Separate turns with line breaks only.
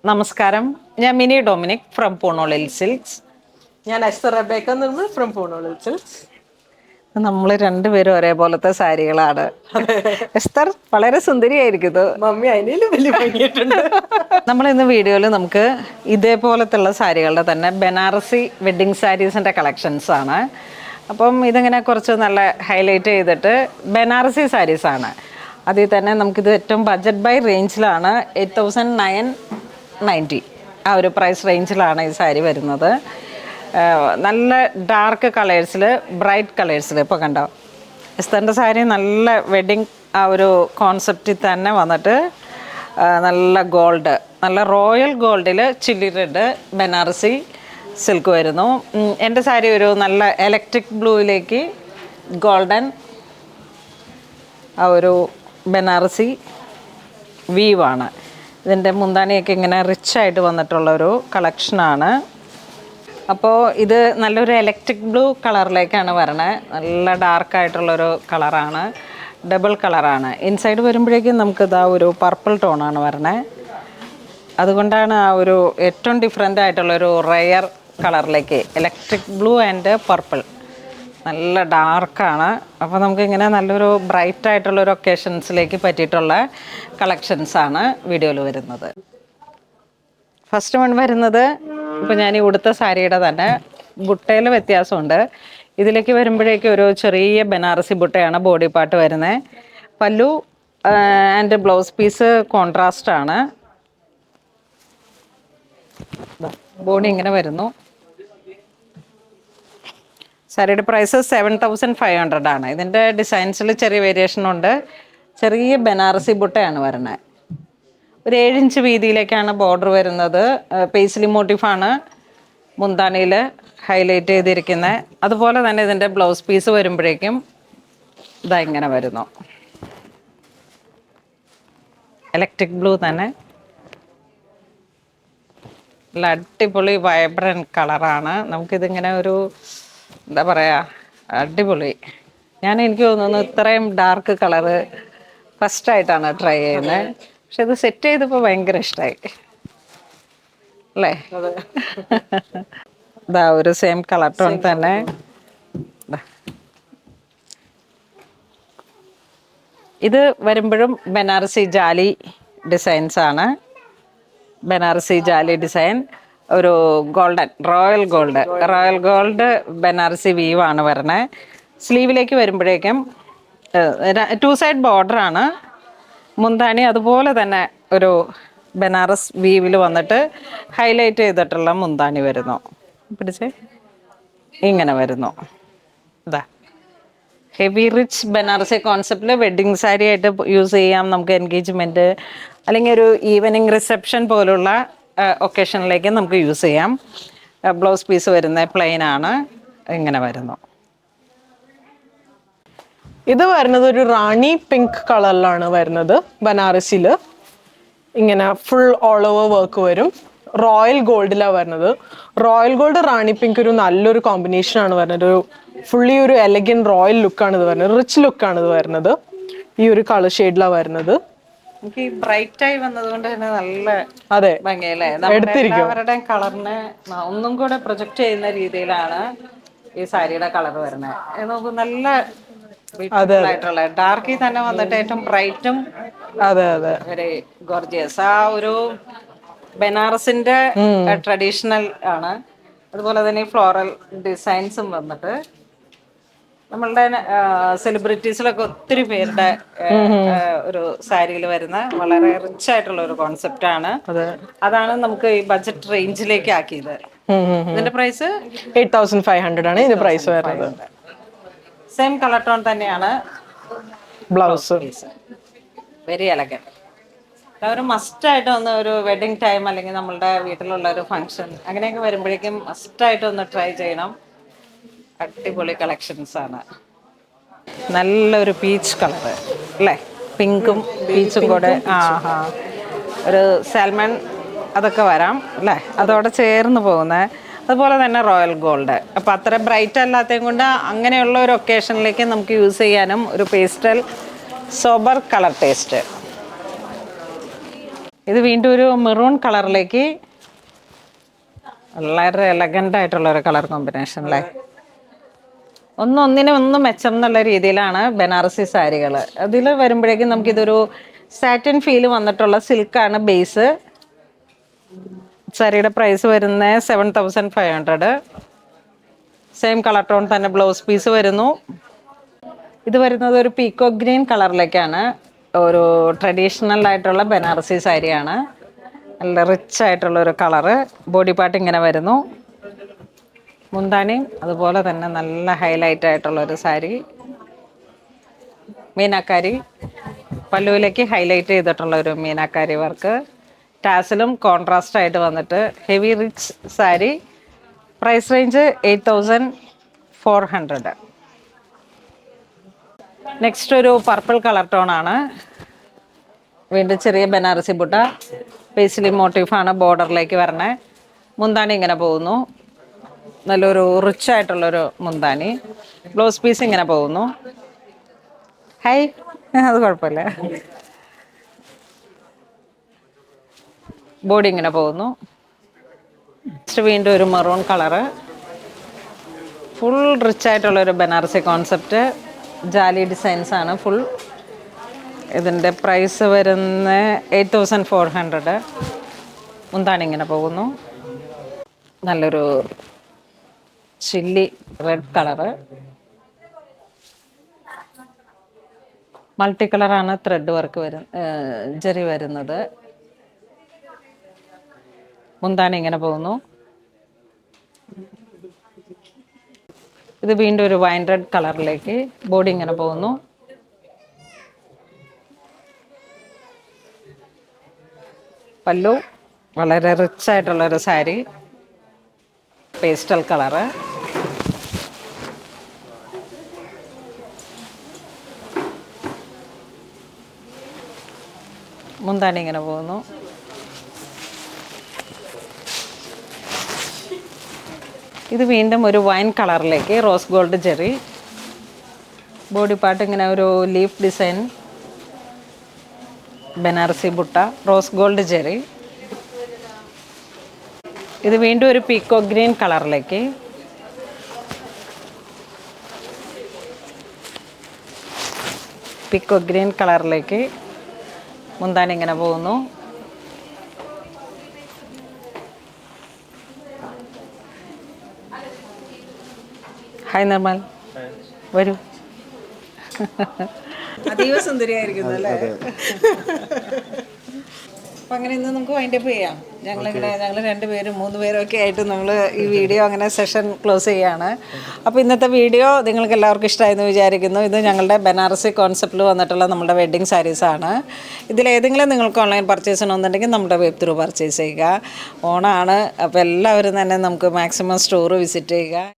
നമസ്കാരം, ഞാൻ Mini Dominic from Poonolil silks.
ഞാൻ Esther Rebecca Nirmal from Poonolil silks.
നമ്മൾ രണ്ടുപേരും ഒരേപോലത്തെ സാരികളാണ്. എസ്തർ വളരെ സുന്ദരിയായിരിക്കുന്നു.
മമ്മി അതിനേലും വലിയ ഭംഗിയിട്ടുണ്ട്.
നമ്മൾ ഇന്ന് വീഡിയോയിൽ നമുക്ക് ഇതേപോലത്തുള്ള സാരികളുടെ തന്നെ ബനാറസി വെഡ്ഡിങ് സാരീസിൻ്റെ കളക്ഷൻസ് ആണ്. അപ്പം ഇതിങ്ങനെ കുറച്ച് നല്ല ഹൈലൈറ്റ് ചെയ്തിട്ട് ബനാറസി സാരീസാണ്. അതിൽ തന്നെ നമുക്കിത് ഏറ്റവും ബഡ്ജറ്റ് ബൈ റേഞ്ചിലാണ്. 8990 ആ ഒരു പ്രൈസ് റേഞ്ചിലാണ് ഈ സാരി വരുന്നത്. നല്ല ഡാർക്ക് കളേഴ്സിൽ, ബ്രൈറ്റ് കളേഴ്സിൽ. ഇപ്പോൾ കണ്ടോ, എസ്തറിൻ്റെ സാരി നല്ല വെഡ്ഡിങ് ആ ഒരു കോൺസെപ്റ്റിൽ തന്നെ വന്നിട്ട് നല്ല ഗോൾഡ്, നല്ല റോയൽ ഗോൾഡിൽ ചില്ലി റെഡ് ബനാറസി സിൽക്ക് വരുന്നു. എൻ്റെ സാരി ഒരു നല്ല ഇലക്ട്രിക് ബ്ലൂയിലേക്ക് ഗോൾഡൻ ആ ഒരു ബനാറസി വീവാണ്. ഇതിൻ്റെ മുന്താണിയൊക്കെ ഇങ്ങനെ റിച്ചായിട്ട് വന്നിട്ടുള്ളൊരു കളക്ഷനാണ്. അപ്പോൾ ഇത് നല്ലൊരു ഇലക്ട്രിക് ബ്ലൂ കളറിലേക്കാണ് വരണത്. നല്ല ഡാർക്കായിട്ടുള്ളൊരു കളറാണ്, ഡബിൾ കളറാണ്. ഇൻസൈഡ് വരുമ്പോഴേക്കും നമുക്കിതാ ഒരു പർപ്പിൾ ടോണാണ് വരണത്. അതുകൊണ്ടാണ് ആ ഒരു ഏറ്റവും ഡിഫറെൻ്റ് ആയിട്ടുള്ളൊരു റെയർ കളറിലേക്ക് ഇലക്ട്രിക് ബ്ലൂ ആൻഡ് പർപ്പിൾ നല്ല ഡാർക്കാണ്. അപ്പോൾ നമുക്കിങ്ങനെ നല്ലൊരു ബ്രൈറ്റ് ആയിട്ടുള്ളൊരു ഒക്കേഷൻസിലേക്ക് പറ്റിയിട്ടുള്ള കളക്ഷൻസാണ് വീഡിയോയിൽ വരുന്നത്. ഫസ്റ്റ് വൺ വരുന്നത് ഇപ്പോൾ ഞാൻ ഈ ഉടുത്ത സാരിയുടെ തന്നെ ബുട്ടയിൽ വ്യത്യാസമുണ്ട്. ഇതിലേക്ക് വരുമ്പോഴേക്കും ഒരു ചെറിയ ബനാറസി ബുട്ടയാണ് ബോഡി പാർട്ട് വരുന്നത്. പല്ലു ആൻഡ് ബ്ലൗസ് പീസ് കോൺട്രാസ്റ്റ് ആണ്. ബോഡി ഇങ്ങനെ വരുന്നു. സാരിയുടെ പ്രൈസ് 7500 ആണ്. ഇതിൻ്റെ ഡിസൈൻസിൽ ചെറിയ വേരിയേഷൻ ഉണ്ട്. ചെറിയ ബനാറസി ബുട്ടയാണ് വരുന്നത്. ഒരു 7 ഇഞ്ച് വീതിയിലേക്കാണ് ബോർഡർ വരുന്നത്. പേസ്ലി മോട്ടീഫാണ് മുന്താണിയിൽ ഹൈലൈറ്റ് ചെയ്തിരിക്കുന്നത്. അതുപോലെ തന്നെ ഇതിൻ്റെ ബ്ലൗസ് പീസ് വരുമ്പോഴേക്കും ഇതാ ഇങ്ങനെ വരുന്നു. ഇലക്ട്രിക് ബ്ലൂ തന്നെ നല്ല അടിപൊളി വൈബ്രൻറ്റ് കളറാണ്. നമുക്കിതിങ്ങനെ ഒരു എന്താ പറയുക, അടിപൊളി. എനിക്ക് തോന്നുന്നു ഇത്രയും ഡാർക്ക് കളറ് ഫസ്റ്റായിട്ടാണ് ട്രൈ ചെയ്യുന്നത്. പക്ഷെ ഇത് സെറ്റ് ചെയ്തപ്പോൾ ഭയങ്കര ഇഷ്ടമായി അല്ലേ? ഇതാ ഒരു സെയിം കളർ ടോൺ തന്നെ. ഇത് വരുമ്പോഴും ബനാറസി ജാലി ഡിസൈൻസ് ആണ്. ബനാറസി ജാലി ഡിസൈൻ, ഒരു ഗോൾഡൻ റോയൽ ഗോൾഡ് ബനാറസി വീവാണ് വരണേ. സ്ലീവിലേക്ക് വരുമ്പോഴേക്കും 2 സൈഡ് ബോർഡറാണ്. മുന്താണി അതുപോലെ തന്നെ ഒരു ബനാറസ് വീവിൽ വന്നിട്ട് ഹൈലൈറ്റ് ചെയ്തിട്ടുള്ള മുന്താണി വരുന്നു. പിടിച്ചേ, ഇങ്ങനെ വരുന്നു. ഇതാ ഹെവി റിച്ച് ബനാറസി കോൺസെപ്റ്റിൽ വെഡ്ഡിങ് സാരി ആയിട്ട് യൂസ് ചെയ്യാം നമുക്ക്. എൻഗേജ്മെൻറ്റ് അല്ലെങ്കിൽ ഒരു ഈവനിങ് റിസപ്ഷൻ പോലുള്ള ഒക്കേഷനിലേക്ക് നമുക്ക് യൂസ് ചെയ്യാം. ബ്ലൗസ് പീസ് വരുന്നത് പ്ലെയിൻ ആണ്. ഇങ്ങനെ വരുന്നു.
ഇത് വരുന്നത് ഒരു റാണി പിങ്ക് കളറിലാണ് വരുന്നത്. ബനാറസിയിൽ ഇങ്ങനെ ഫുൾ ഓൾ ഓവർ വർക്ക് വരും. റോയൽ ഗോൾഡിലാണ് വരുന്നത്. റോയൽ ഗോൾഡ് റാണി പിങ്ക് ഒരു നല്ലൊരു കോമ്പിനേഷൻ ആണ് വരുന്നത്. ഒരു ഫുള്ളി ഒരു എലഗൻ റോയൽ ലുക്കാണ് ഇത് വരുന്നത്. റിച്ച് ലുക്കാണ് ഇത് വരുന്നത്. ഈ ഒരു കളർ ഷെയ്ഡിലാണ് വരുന്നത്.
എനിക്ക് ഈ ബ്രൈറ്റ് ആയി വന്നതുകൊണ്ട് തന്നെ നല്ല
അതെ
ഭംഗിയല്ലേ? അവരുടെയും കളറിനെ ഒന്നും കൂടെ പ്രൊജക്റ്റ് ചെയ്യുന്ന രീതിയിലാണ് ഈ സാരിയുടെ കളർ വരുന്നത്. നോക്കൂ, നല്ല ആയിട്ടുള്ള ഡാർക്കിൽ തന്നെ വന്നിട്ട് ഏറ്റവും ബ്രൈറ്റും വെരി ഗോർജിയസ്. ആ ഒരു ബനാറസിന്റെ ട്രഡീഷണൽ ആണ്. അതുപോലെ തന്നെ ഫ്ലോറൽ ഡിസൈൻസും വന്നിട്ട് നമ്മളുടെ സെലിബ്രിറ്റീസിലൊക്കെ ഒത്തിരി പേരുടെ ഒരു സാരിയിൽ വരുന്ന വളരെ റിച്ച് ആയിട്ടുള്ള ഒരു കോൺസെപ്റ്റ് ആണ്. അതാണ് നമുക്ക് ഈ ബഡ്ജറ്റ് റേഞ്ചിലേക്ക് ആക്കിയത്. ഇതിന്റെ പ്രൈസ്
8500 ആണ് ഇതിന്റെ പ്രൈസ് വരുന്നത്.
സെയിം കളർ ടോൺ തന്നെയാണ്
ബ്ലൗസ്.
Very elegant. ഒരു മസ്റ്റായിട്ട് ഒന്ന് ഒരു വെഡിങ് ടൈം അല്ലെങ്കിൽ നമ്മളുടെ വീട്ടിലുള്ള ഒരു ഫംഗ്ഷൻ അങ്ങനെയൊക്കെ വരുമ്പോഴേക്കും മസ്റ്റായിട്ട് ഒന്ന് ട്രൈ ചെയ്യണം. അടിപൊളി കളക്ഷൻസ് ആണ്. നല്ലൊരു പീച്ച് കളറ് അല്ലേ? പിങ്കും പീച്ചും കൂടെ ഒരു സാൽമൺ അതൊക്കെ വരാം അല്ലേ? അതോടെ ചേർന്ന് പോകുന്നത്. അതുപോലെ തന്നെ റോയൽ ഗോൾഡ്. അപ്പോൾ അത്ര ബ്രൈറ്റ് അല്ലാത്തതും കൊണ്ട് അങ്ങനെയുള്ള ഒരു ഒക്കേഷനിലേക്ക് നമുക്ക് യൂസ് ചെയ്യാനും ഒരു പേസ്റ്റൽ സോബർ കളർ ടേസ്റ്റ്. ഇത് വീണ്ടും ഒരു മെറൂൺ കളറിലേക്ക് വളരെ എലഗൻ്റ് ആയിട്ടുള്ള ഒരു കളർ കോമ്പിനേഷൻ അല്ലേ. ഒന്നിനും മെച്ചം എന്നുള്ള രീതിയിലാണ് ബനാറസി സാരികൾ. അതിൽ വരുമ്പോഴേക്കും നമുക്കിതൊരു സാറ്റിൻ ഫീൽ വന്നിട്ടുള്ള സിൽക്കാണ് ബേസ്. സാരിയുടെ പ്രൈസ് വരുന്നത് 7500. സെയിം കളർ ടോൺ തന്നെ ബ്ലൗസ് പീസ് വരുന്നു. ഇത് വരുന്നത് ഒരു പീക്കോ ഗ്രീൻ കളറിലേക്കാണ്. ഒരു ട്രഡീഷണൽ ആയിട്ടുള്ള ബനാറസി സാരിയാണ്. നല്ല റിച്ച് ആയിട്ടുള്ള ഒരു കളറ്. ബോഡി പാർട്ട് ഇങ്ങനെ വരുന്നു. മുന്താണിയും അതുപോലെ തന്നെ നല്ല ഹൈലൈറ്റ് ആയിട്ടുള്ളൊരു സാരി. മീനാക്കാരി പല്ലുവിലേക്ക് ഹൈലൈറ്റ് ചെയ്തിട്ടുള്ള ഒരു മീനാക്കാരി വർക്ക്. ടാസിലും കോൺട്രാസ്റ്റ് ആയിട്ട് വന്നിട്ട് heavy rich sari. Price range 8400. Next ഒരു പർപ്പിൾ കളർ ടോൺ ആണ്. വീണ്ടും ചെറിയ ബനാറസി ബുട്ട പേസ്ലി മോട്ടീഫാണ് ബോർഡറിലേക്ക് വരണേ. മുന്താണി ഇങ്ങനെ പോകുന്നു. നല്ലൊരു റിച്ച് ആയിട്ടുള്ളൊരു മുന്താണി. ബ്ലൗസ് പീസ് ഇങ്ങനെ പോകുന്നു. ഹായ്, അത് കുഴപ്പമില്ല. ബോഡി ഇങ്ങനെ പോകുന്നു. നെക്സ്റ്റ് വീണ്ടും ഒരു മെറൂൺ കളറ്. ഫുൾ റിച്ച് ആയിട്ടുള്ളൊരു ബനാറസി കോൺസെപ്റ്റ്. ജാലി ഡിസൈൻസ് ആണ് ഫുൾ. ഇതിൻ്റെ പ്രൈസ് വരുന്ന 8400. മുന്താണി ഇങ്ങനെ പോകുന്നു. നല്ലൊരു ചില്ലി റെഡ് കളറ്. മൾട്ടി കളറാണ് ത്രെഡ് വർക്ക് ജെറി വരുന്നത്. മുന്താണി ഇങ്ങനെ പോകുന്നു. ഇത് വീണ്ടും ഒരു വൈൻ റെഡ് കളറിലേക്ക് ബോഡി ഇങ്ങനെ പോകുന്നു. പല്ലു വളരെ റിച്ച് ആയിട്ടുള്ളൊരു സാരി. Pastel colour. മുന്താണി ഇങ്ങനെ പോകുന്നു. ഇത് വീണ്ടും ഒരു വൈൻ കളറിലേക്ക് rose gold zari. Body part ഇങ്ങനെ ഒരു leaf design. Banarasi butta rose gold zari. ഇത് വീണ്ടും ഒരു പീക്കോ ഗ്രീൻ കളറിലേക്ക്. പീക്കോ ഗ്രീൻ കളറിലേക്ക് മുന്താണി ഇങ്ങനെ പോകുന്നു. ഹായ് നിർമ്മൽ, വരൂ. അതീവ സുന്ദരിയായിരിക്കുന്നു അല്ലേ? അപ്പം അങ്ങനെ ഇന്ന് നമുക്ക് വൈൻഡപ്പ് ചെയ്യാം. ഞങ്ങൾ രണ്ടുപേരും 3 പേരും ഒക്കെ ആയിട്ട് നമ്മൾ ഈ വീഡിയോ അങ്ങനെ സെഷൻ ക്ലോസ് ചെയ്യാണ്. അപ്പോൾ ഇന്നത്തെ വീഡിയോ നിങ്ങൾക്ക് എല്ലാവർക്കും ഇഷ്ടമായെന്ന് വിചാരിക്കുന്നു. ഇത് ഞങ്ങളുടെ ബനാറസി കോൺസെപ്റ്റിൽ വന്നിട്ടുള്ള നമ്മുടെ വെഡ്ഡിങ് സാരീസാണ്. ഇതിലേതെങ്കിലും നിങ്ങൾക്ക് ഓൺലൈൻ പർച്ചേസ് ചെയ്യണമെന്നുണ്ടെങ്കിൽ നമ്മുടെ വെബ് ത്രൂ പർച്ചേസ് ചെയ്യുക. ഓണമാണ്, അപ്പോൾ എല്ലാവരും തന്നെ നമുക്ക് മാക്സിമം സ്റ്റോർ വിസിറ്റ് ചെയ്യുക.